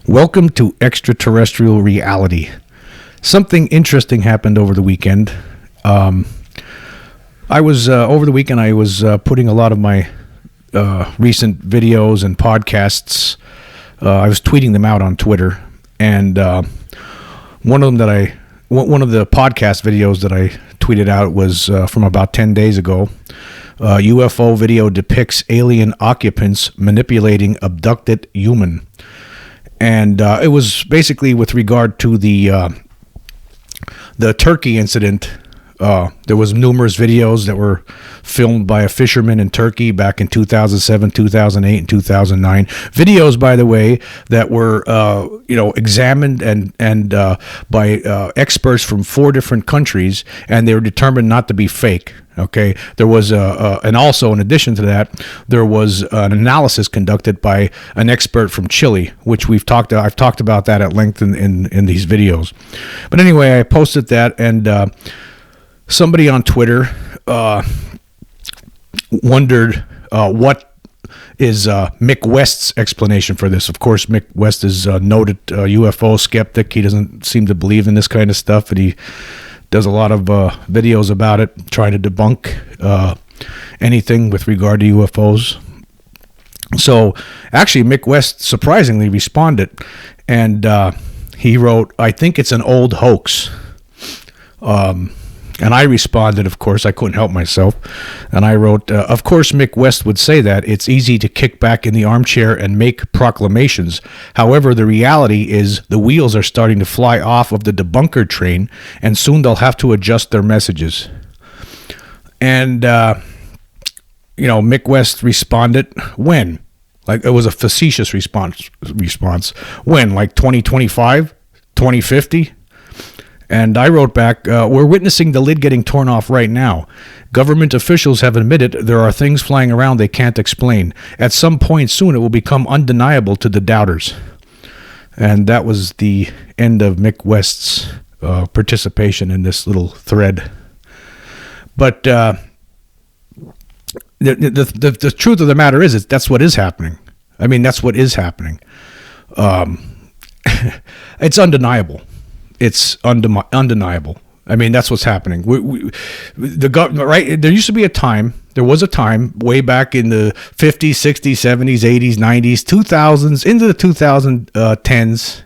Welcome to Extraterrestrial Reality. Something interesting happened over the weekend. Over the weekend I was putting a lot of my recent videos and podcasts. I was tweeting them out on Twitter, and one of the podcast videos that I tweeted out was from about 10 days ago. UFO video depicts alien occupants manipulating abducted human. And it was basically with regard to the Turkey incident. There was numerous videos that were filmed by a fisherman in Turkey back in 2007, 2008, and 2009. Videos, by the way, that were examined and by experts from 4 different countries, and they were determined not to be fake. Okay, there was and also in addition to that, there was an analysis conducted by an expert from Chile, which I've talked about that at length in these videos. But anyway, I posted that, and somebody on Twitter wondered what is Mick West's explanation for this. Of course, Mick West is a noted UFO skeptic. He doesn't seem to believe in this kind of stuff, but he does a lot of videos about it, trying to debunk anything with regard to UFOs. So actually, Mick West surprisingly responded, and he wrote, "I think it's an old hoax." And I responded, of course, I couldn't help myself. And I wrote, of course, Mick West would say that. It's easy to kick back in the armchair and make proclamations. However, the reality is the wheels are starting to fly off of the debunker train, and soon they'll have to adjust their messages. And, Mick West responded, when? Like, it was a facetious response. When? Like 2025? 2050? And I wrote back, we're witnessing the lid getting torn off right now. Government officials have admitted there are things flying around they can't explain. At some point soon, it will become undeniable to the doubters. And that was the end of Mick West's participation in this little thread. But the truth of the matter is that's what is happening. I mean, that's what is happening. It's undeniable. It's undeniable. I mean, that's what's happening. The government, right? There used to be a time. There was a time way back in the 50s, 60s, 70s, 80s, 90s, 2000s, into the 2010s,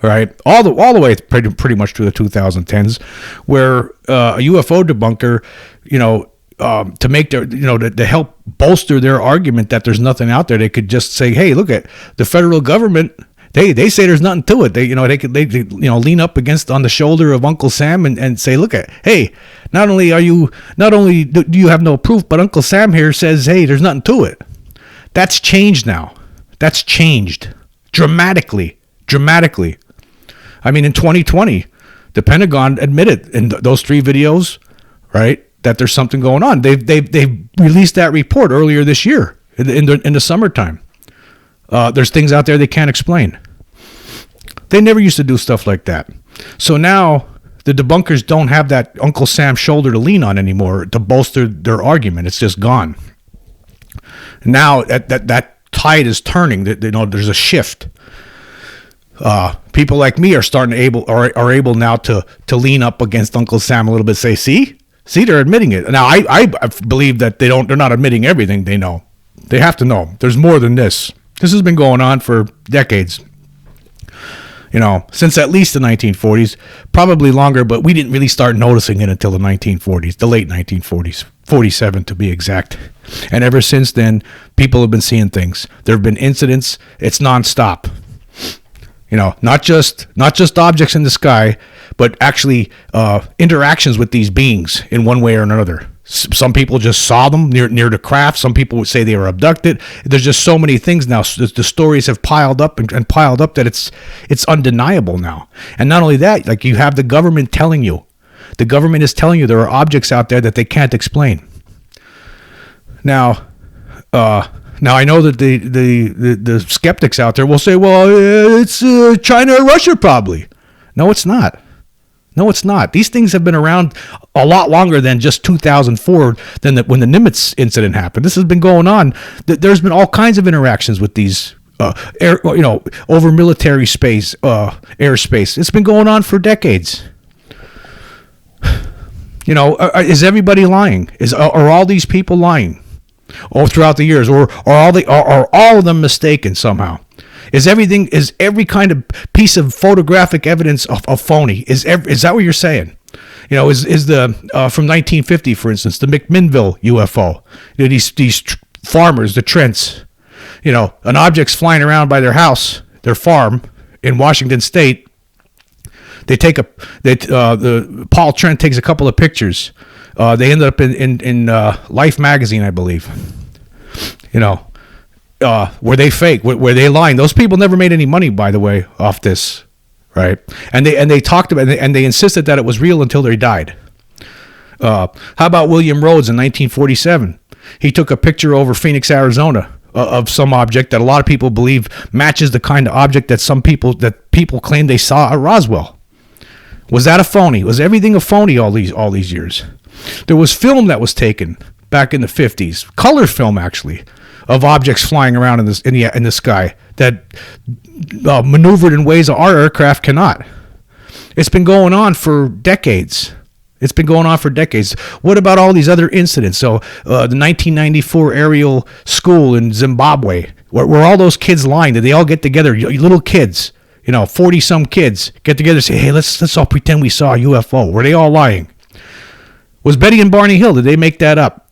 right? All the way pretty much to the 2010s, where a UFO debunker, to make their, to help bolster their argument that there's nothing out there, they could just say, "Hey, look at the federal government. They say there's nothing to it. They lean up against on the shoulder of Uncle Sam and say, look at, hey, not only do you have no proof, but Uncle Sam here says, hey, there's nothing to it." That's changed now. That's changed dramatically. I mean, in 2020, the Pentagon admitted in those 3 videos, right, that there's something going on. They've released that report earlier this year in the summertime. There's things out there they can't explain. They never used to do stuff like that. So now the debunkers don't have that Uncle Sam shoulder to lean on anymore to bolster their argument. It's just gone. Now that tide is turning. There's a shift. People like me are are able now to lean up against Uncle Sam a little bit. Say, see, they're admitting it. Now I believe that they're not admitting everything they know. They have to know. There's more than this. This has been going on for decades, since at least the 1940s, probably longer, but we didn't really start noticing it until the 1940s, the late 1940s, 47 to be exact. And ever since then, people have been seeing things. There have been incidents. It's nonstop. Not just objects in the sky, but actually interactions with these beings in one way or another. Some people just saw them near the craft. Some people would say they were abducted. There's just so many things now. The stories have piled up and piled up that it's undeniable now. And not only that, like, you have the government telling you. The government is telling you there are objects out there that they can't explain. Now, Now, I know that the skeptics out there will say, well, it's China or Russia probably. No, it's not. No, it's not. These things have been around a lot longer than just 2004, when the Nimitz incident happened. This has been going on. There's been all kinds of interactions with these over military space, airspace. It's been going on for decades. Is everybody lying? Are all these people lying all throughout the years, or are all of them mistaken somehow? Is every kind of piece of photographic evidence a phony? Is that what you're saying? Is the from 1950, for instance, the McMinnville UFO? These farmers, the Trents, an object's flying around by their house, their farm in Washington State. Paul Trent takes a couple of pictures. They ended up in Life magazine, I believe. Were they fake? Were they lying? Those people never made any money, by the way, off this, right? And they talked about and they insisted that it was real until they died. How about William Rhodes in 1947? He took a picture over Phoenix, Arizona, of some object that a lot of people believe matches the kind of object that people claim they saw at Roswell. Was that a phony? Was everything a phony all these years? There was film that was taken back in the 50s, color film actually, of objects flying around in the sky that maneuvered in ways our aircraft cannot. It's been going on for decades. What about all these other incidents? So the 1994 aerial school in Zimbabwe, were all those kids lying? Did they all get together, little kids, 40-some kids, get together and say, hey, let's all pretend we saw a UFO? Were they all lying? Was Betty and Barney Hill, did they make that up?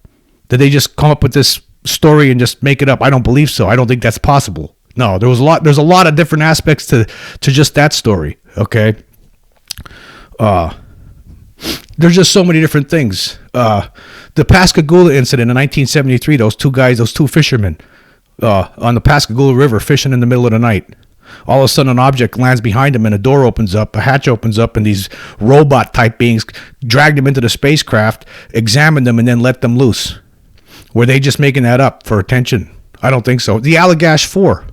Did they just come up with this story and just make it up? I don't believe so. I don't think that's possible. No, there's a lot of different aspects to just that story, okay? There's just so many different things. The Pascagoula incident in 1973, those two fishermen on the Pascagoula River fishing in the middle of the night. All of a sudden, an object lands behind them, and a door opens up, a hatch opens up, and these robot-type beings dragged them into the spacecraft, examined them, and then let them loose. Were they just making that up for attention? I don't think so. The Allagash 4,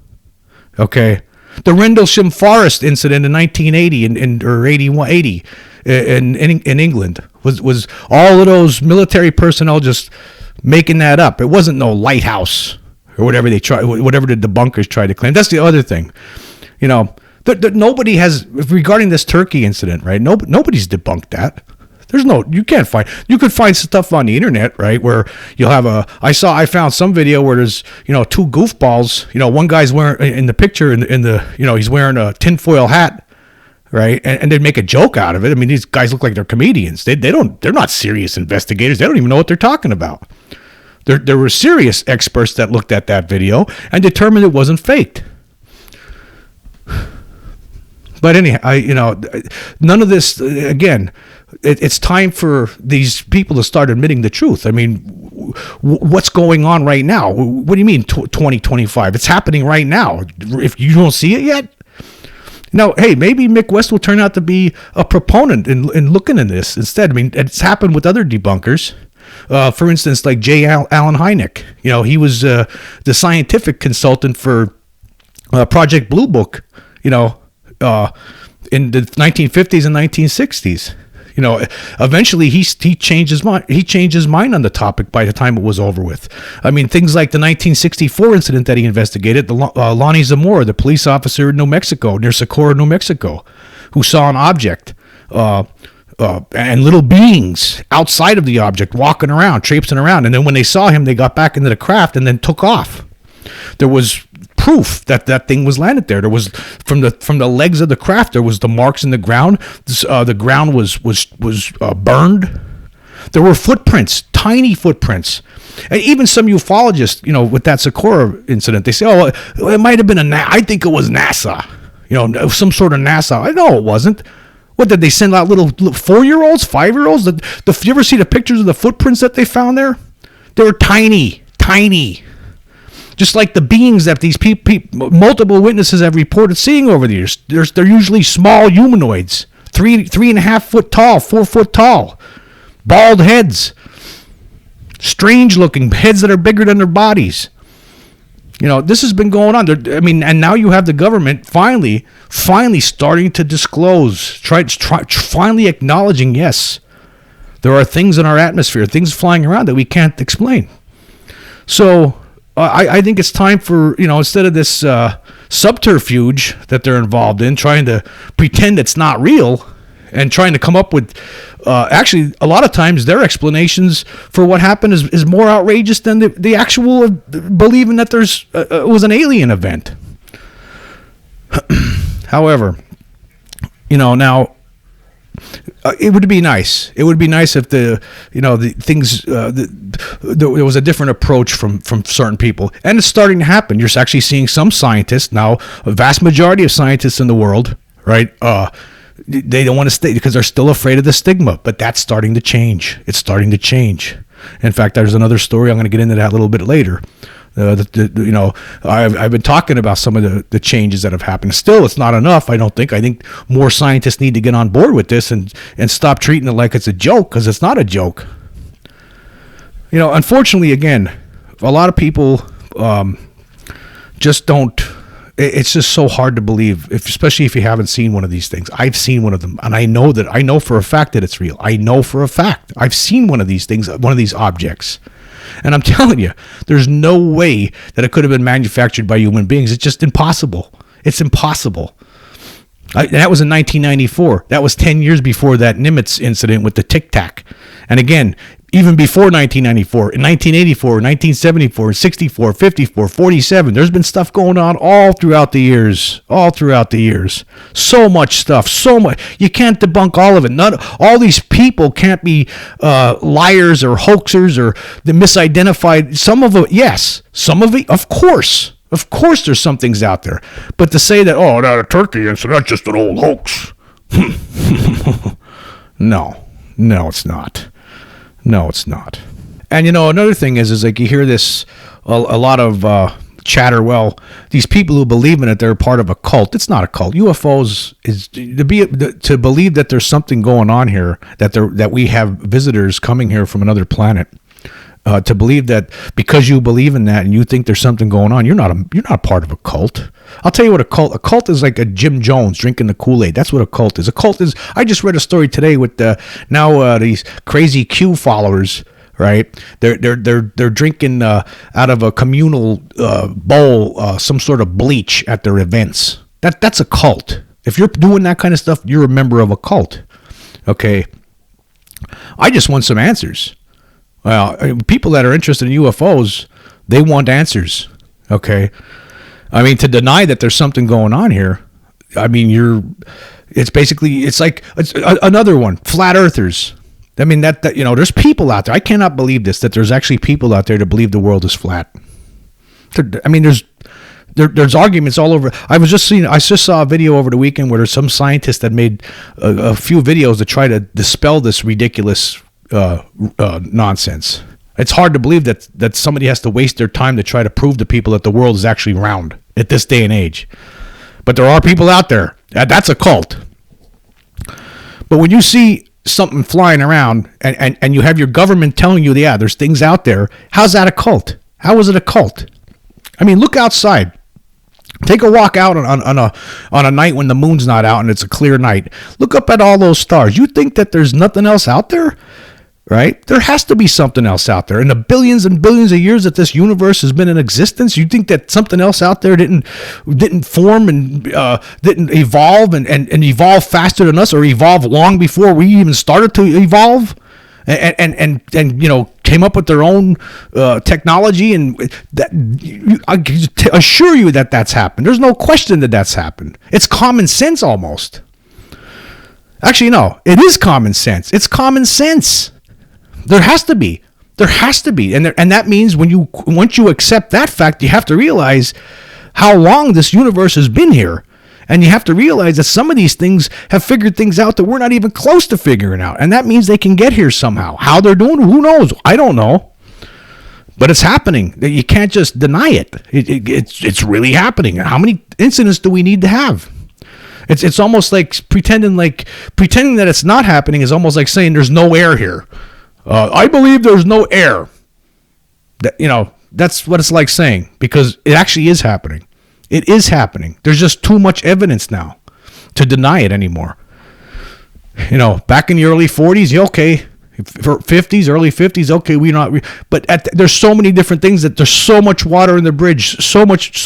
okay? The Rendlesham Forest incident in 1980 or 80 in England was all of those military personnel just making that up. It wasn't no lighthouse or whatever the debunkers tried to claim. That's the other thing. Nobody has, regarding this Turkey incident, right? Nobody's debunked that. You could find stuff on the internet, right? Where you'll have I found some video where there's, two goofballs, one guy's wearing, in the picture, he's wearing a tinfoil hat, right? And they'd make a joke out of it. I mean, these guys look like they're comedians. They're not serious investigators. They don't even know what they're talking about. There were serious experts that looked at that video and determined it wasn't faked. But anyhow, none of this, again, it's time for these people to start admitting the truth. I mean, what's going on right now? What do you mean 2025? It's happening right now. If you don't see it yet? Now, hey, maybe Mick West will turn out to be a proponent in looking at this instead. I mean, it's happened with other debunkers. For instance, like J. Allen Hynek. He was the scientific consultant for Project Blue Book, in the 1950s and 1960s. Eventually he changed his mind. He changed his mind on the topic by the time it was over with. I mean, things like the 1964 incident that he investigated, the Lonnie Zamora, the police officer in New Mexico, near Socorro, New Mexico, who saw an object and little beings outside of the object walking around, traipsing around. And then when they saw him, they got back into the craft and then took off. There was proof that thing was landed there. There was from the legs of the craft. There was the marks in the ground. The ground was burned. There were footprints, tiny footprints, and even some ufologists, with that Socorro incident, they say, "Oh, it might have been I think it was NASA, some sort of NASA." I know it wasn't. What did they send out? Little 4-year-olds, 5-year-olds? You ever see the pictures of the footprints that they found there? They were tiny. Just like the beings that these multiple witnesses have reported seeing over the years. They're usually small humanoids, 3.5 foot tall, 4 foot tall, bald heads, strange looking heads that are bigger than their bodies. This has been going on. I mean, and now you have the government finally starting to disclose, finally acknowledging, yes, there are things in our atmosphere, things flying around that we can't explain. So I think it's time for, instead of this subterfuge that they're involved in, trying to pretend it's not real and trying to come up with, actually, a lot of times their explanations for what happened is more outrageous than the actual believing that it was an alien event. However, now, it would be nice. It would be nice if there was a different approach from certain people, and it's starting to happen. You're actually seeing some scientists now, a vast majority of scientists in the world, right? They don't want to stay because they're still afraid of the stigma, but that's starting to change. It's starting to change. In fact, there's another story. I'm going to get into that a little bit later. I've been talking about some of the changes that have happened. Still, it's not enough. I don't think. I think more scientists need to get on board with this and stop treating it like it's a joke, because it's not a joke. Unfortunately, again, a lot of people just don't. It's just so hard to believe, especially if you haven't seen one of these things. I've seen one of them, and I know for a fact that it's real. I know for a fact. I've seen one of these things, one of these objects. And I'm telling you, there's no way that it could have been manufactured by human beings. It's just impossible. It's impossible. That was in 1994. That was 10 years before that Nimitz incident with the Tic Tac. And again, even before 1994, in 1984, 1974, 64, 54, 47, there's been stuff going on all throughout the years. So much stuff, so much. You can't debunk all of it. All these people can't be liars or hoaxers or the misidentified. Some of it, yes. Some of it, of course. Of course there's some things out there. But to say that, that a turkey incident, that's just an old hoax. No, it's not. No, it's not. And another thing is like you hear this a lot of chatter. Well, these people who believe in it, they're part of a cult. It's not a cult. UFOs is to believe that there's something going on here, that we have visitors coming here from another planet. To believe that because you believe in that and you think there's something going on, you're not part of a cult. I'll tell you what a cult is. Like a Jim Jones drinking the Kool-Aid. That's what a cult is. A cult is, I just read a story today with these crazy Q followers, right? They're drinking out of a communal bowl some sort of bleach at their events. That's a cult. If you're doing that kind of stuff, you're a member of a cult. Okay. I just want some answers. Well, people that are interested in UFOs, they want answers, okay? I mean, to deny that there's something going on here, I mean, it's like another one, flat earthers. I mean, that there's people out there. I cannot believe that there's actually people out there that believe the world is flat. I mean, there's arguments all over. I just saw a video over the weekend where there's some scientist that made a few videos to try to dispel this ridiculous nonsense. It's hard to believe that somebody has to waste their time to try to prove to people that the world is actually round at this day and age. But there are people out there. That's a cult. But when you see something flying around and you have your government telling you, yeah, there's things out there, how's that a cult? How is it a cult? I mean, look outside. Take a walk out on a night when the moon's not out and it's a clear night. Look up at all those stars. You think that there's nothing else out there? Right? There has to be something else out there. In the billions and billions of years that this universe has been in existence, you think that something else out there didn't form and didn't evolve and evolve faster than us, or evolve long before we even started to evolve? And came up with their own technology, and I can assure you that that's happened. There's no question that that's happened. It's common sense almost. Actually, no, it is common sense. It's common sense. There has to be. And that means once you accept that fact, you have to realize how long this universe has been here. And you have to realize that some of these things have figured things out that we're not even close to figuring out. And that means they can get here somehow. How they're doing, who knows? I don't know. But it's happening. You can't just deny it. It's really happening. How many incidents do we need to have? It's almost like pretending that it's not happening is almost like saying there's no air here. I believe there's no air. That's what it's like saying, because it actually is happening. It is happening. There's just too much evidence now to deny it anymore. You know, back in the early 40s, yeah, okay. 50s, early 50s, okay, but there's so many different things that there's so much water in the bridge, so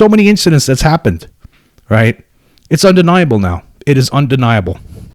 many incidents that's happened, right? It's undeniable now. It is undeniable.